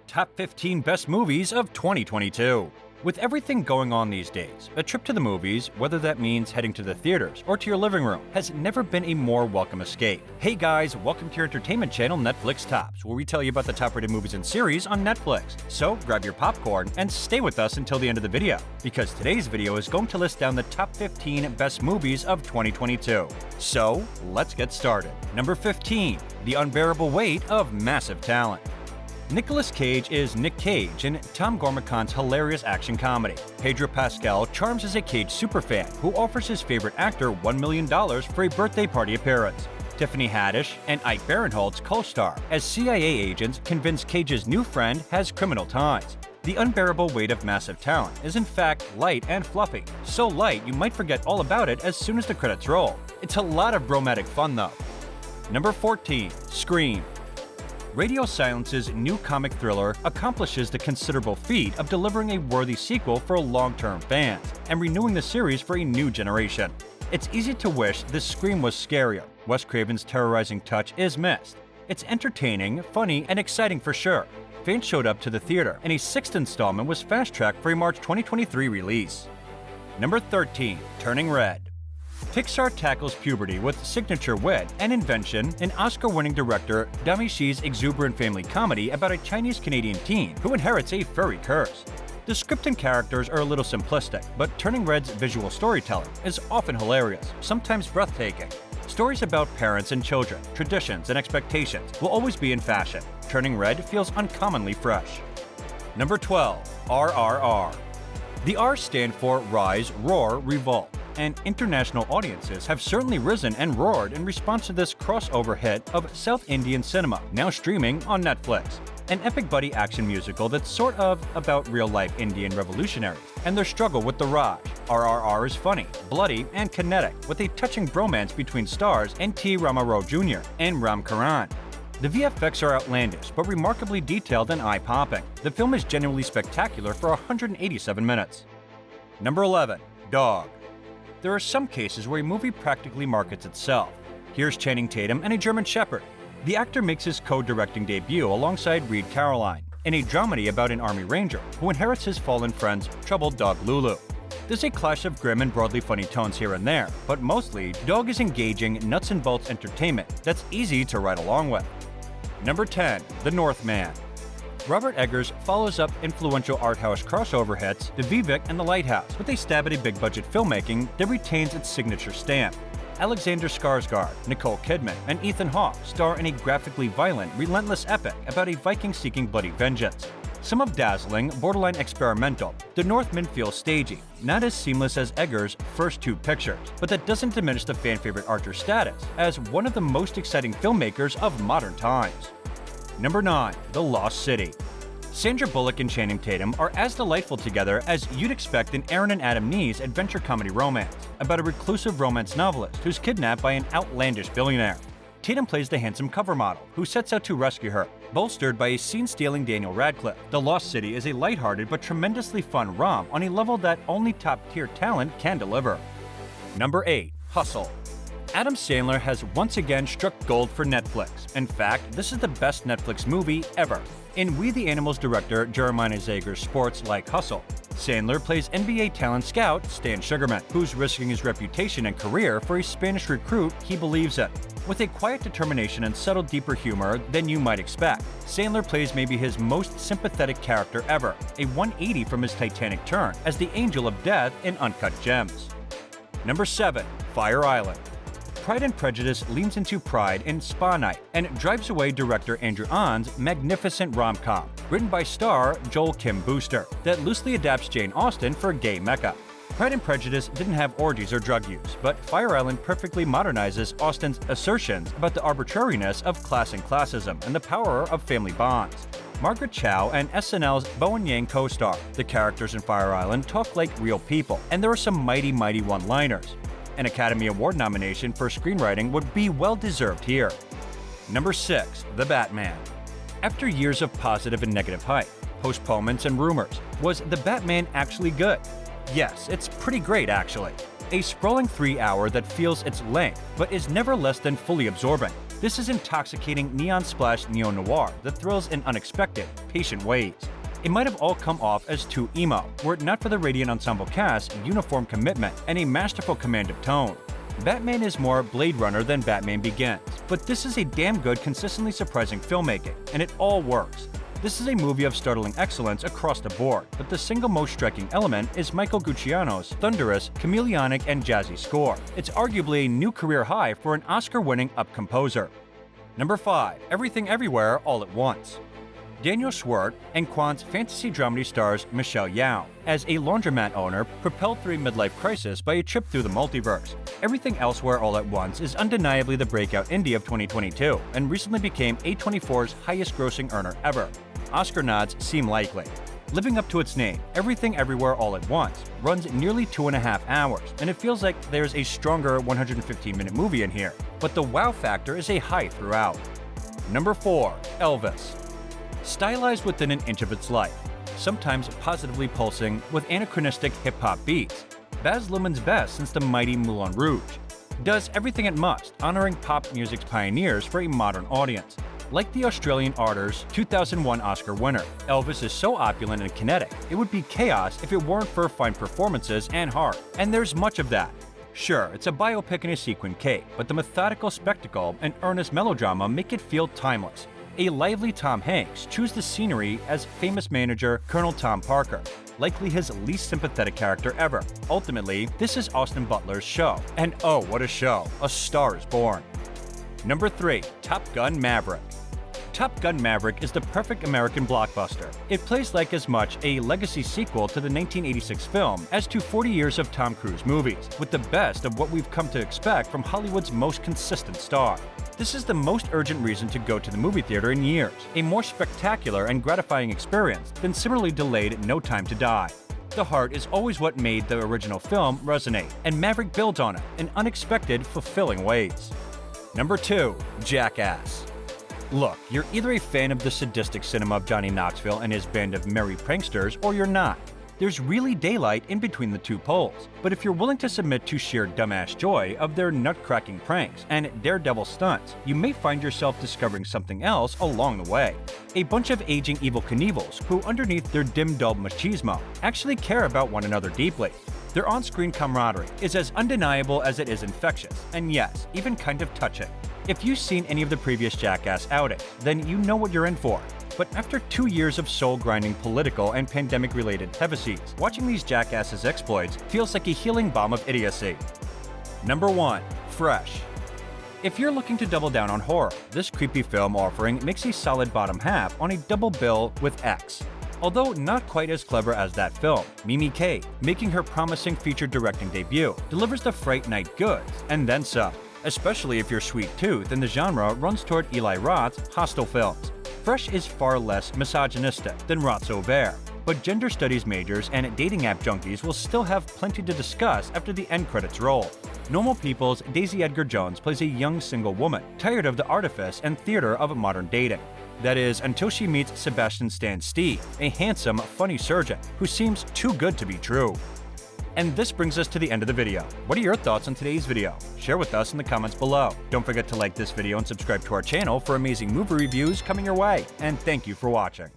Top 15 Best Movies of 2022. With everything going on these days, a trip to the movies, whether that means heading to the theaters or to your living room, has never been a more welcome escape. Hey guys, welcome to your entertainment channel Netflix Tops, where we tell you about the top-rated movies and series on Netflix. So grab your popcorn and stay with us until the end of the video, because today's video is going to list down the top 15 best movies of 2022. So let's get started. Number 15, The Unbearable Weight of Massive Talent. Nicolas Cage is Nick Cage in Tom Gormican's hilarious action comedy. Pedro Pascal charms as a Cage superfan who offers his favorite actor $1 million for a birthday party appearance. Tiffany Haddish and Ike Barinholtz co-star as CIA agents convince Cage's new friend has criminal ties. The Unbearable Weight of Massive Talent is in fact light and fluffy. So light you might forget all about it as soon as the credits roll. It's a lot of bromatic fun though. Number 14. Scream. Radio Silence's new comic thriller accomplishes the considerable feat of delivering a worthy sequel for long-term fans and renewing the series for a new generation. It's easy to wish this Scream was scarier. Wes Craven's terrorizing touch is missed. It's entertaining, funny, and exciting for sure. Fans showed up to the theater, and a sixth installment was fast-tracked for a March 2023 release. Number 13. Turning Red. Pixar tackles puberty with signature wit and invention in Oscar-winning director Dami Shi's exuberant family comedy about a Chinese-Canadian teen who inherits a furry curse. The script and characters are a little simplistic, but Turning Red's visual storytelling is often hilarious, sometimes breathtaking. Stories about parents and children, traditions and expectations will always be in fashion. Turning Red feels uncommonly fresh. Number 12. RRR. The R stand for Rise, Roar, Revolt, and international audiences have certainly risen and roared in response to this crossover hit of South Indian cinema, now streaming on Netflix. An epic buddy action musical that's sort of about real-life Indian revolutionaries and their struggle with the Raj. RRR is funny, bloody, and kinetic, with a touching bromance between stars N.T. Ramarao Jr. and Ram Karan. The VFX are outlandish, but remarkably detailed and eye-popping. The film is genuinely spectacular for 187 minutes. Number 11. Dog. There are some cases where a movie practically markets itself. Here's Channing Tatum and a German Shepherd. The actor makes his co-directing debut alongside Reed Caroline in a dramedy about an army ranger who inherits his fallen friend's troubled dog Lulu. There's a clash of grim and broadly funny tones here and there, but mostly, Dog is engaging, nuts-and-bolts entertainment that's easy to ride along with. Number 10. The Northman. Robert Eggers follows up influential art house crossover hits The Vivek and The Lighthouse with a stab at a big-budget filmmaking that retains its signature stamp. Alexander Skarsgård, Nicole Kidman, and Ethan Hawke star in a graphically violent, relentless epic about a Viking seeking bloody vengeance. Some of dazzling, borderline experimental, The Northman feels stagey, not as seamless as Eggers' first two pictures, but that doesn't diminish the fan-favorite Archer status as one of the most exciting filmmakers of modern times. Number 9. The Lost City. Sandra Bullock and Channing Tatum are as delightful together as you'd expect in Aaron and Adam Nee's adventure comedy romance about a reclusive romance novelist who's kidnapped by an outlandish billionaire. Tatum plays the handsome cover model who sets out to rescue her, bolstered by a scene-stealing Daniel Radcliffe. The Lost City is a lighthearted but tremendously fun rom on a level that only top-tier talent can deliver. Number 8. Hustle. Adam Sandler has once again struck gold for Netflix. In fact, this is the best Netflix movie ever. In We the Animals director Jeremiah Zager's sports-like Hustle, Sandler plays NBA talent scout Stan Sugarman, who's risking his reputation and career for a Spanish recruit he believes in. With a quiet determination and subtle deeper humor than you might expect, Sandler plays maybe his most sympathetic character ever, a 180 from his Titanic turn as the Angel of Death in Uncut Gems. Number 7. Fire Island. Pride and Prejudice leans into pride in Spa Night and drives away director Andrew Ahn's magnificent rom-com, written by star Joel Kim Booster, that loosely adapts Jane Austen for gay mecca. Pride and Prejudice didn't have orgies or drug use, but Fire Island perfectly modernizes Austen's assertions about the arbitrariness of class and classism and the power of family bonds. Margaret Chow and SNL's Bowen Yang co-star. The characters in Fire Island talk like real people, and there are some mighty one-liners. An Academy Award nomination for screenwriting would be well-deserved here. Number 6. The Batman. After years of positive and negative hype, postponements and rumors, was The Batman actually good? Yes, it's pretty great actually. A sprawling 3-hour that feels its length, but is never less than fully absorbing. This is intoxicating neon-splashed neo-noir that thrills in unexpected, patient ways. It might have all come off as too emo, were it not for the Radiant Ensemble cast's uniform commitment and a masterful command of tone. Batman is more Blade Runner than Batman Begins, but this is a damn good, consistently surprising filmmaking, and it all works. This is a movie of startling excellence across the board, but the single most striking element is Michael Giacchino's thunderous, chameleonic, and jazzy score. It's arguably a new career high for an Oscar-winning up composer. Number 5. Everything Everywhere All at Once. Daniel Schwartz and Kwan's fantasy dramedy stars Michelle Yeoh as a laundromat owner propelled through a midlife crisis by a trip through the multiverse. Everything Elsewhere All at Once is undeniably the breakout indie of 2022 and recently became A24's highest-grossing earner ever. Oscar nods seem likely. Living up to its name, Everything Everywhere All at Once runs nearly 2.5 hours, and it feels like there's a stronger 115-minute movie in here, but the wow factor is a high throughout. Number 4. Elvis. Stylized within an inch of its life, sometimes positively pulsing with anachronistic hip-hop beats, Baz Luhrmann's best since the mighty Moulin Rouge. Does everything it must, honoring pop music's pioneers for a modern audience. Like the Australian Arter's 2001 Oscar winner, Elvis is so opulent and kinetic, it would be chaos if it weren't for fine performances and heart, and there's much of that. Sure, it's a biopic in a sequin cape, but the methodical spectacle and earnest melodrama make it feel timeless. A lively Tom Hanks chews the scenery as famous manager Colonel Tom Parker, likely his least sympathetic character ever. Ultimately, this is Austin Butler's show, and oh, what a show! A Star is Born. Number 3. Top Gun Maverick. Top Gun Maverick is the perfect American blockbuster. It plays like as much a legacy sequel to the 1986 film as to 40 years of Tom Cruise movies, with the best of what we've come to expect from Hollywood's most consistent star. This is the most urgent reason to go to the movie theater in years, a more spectacular and gratifying experience than similarly delayed No Time to Die. The heart is always what made the original film resonate, and Maverick builds on it in unexpected, fulfilling ways. Number 2. Jackass. Look, you're either a fan of the sadistic cinema of Johnny Knoxville and his band of merry pranksters, or you're not. There's really daylight in between the two poles, but if you're willing to submit to sheer dumbass joy of their nut-cracking pranks and daredevil stunts, you may find yourself discovering something else along the way. A bunch of aging Evel Knievels who, underneath their dim-dull machismo, actually care about one another deeply. Their on-screen camaraderie is as undeniable as it is infectious, and yes, even kind of touching. If you've seen any of the previous Jackass outings, then you know what you're in for. But after 2 years of soul-grinding political and pandemic-related heavy-seas, watching these jackasses' exploits feels like a healing balm of idiocy. Number 1. Fresh. If you're looking to double down on horror, this creepy film offering makes a solid bottom half on a double bill with X. Although not quite as clever as that film, Mimi K, making her promising feature directing debut, delivers the Fright Night goods, and then some, especially if you're sweet tooth and the genre runs toward Eli Roth's Hostel films. Fresh is far less misogynistic than Roth's Auvert, but gender studies majors and dating app junkies will still have plenty to discuss after the end credits roll. Normal People's Daisy Edgar Jones plays a young single woman, tired of the artifice and theater of modern dating. That is, until she meets Sebastian Stan Steve, a handsome, funny surgeon who seems too good to be true. And this brings us to the end of the video. What are your thoughts on today's video? Share with us in the comments below. Don't forget to like this video and subscribe to our channel for amazing movie reviews coming your way. And thank you for watching.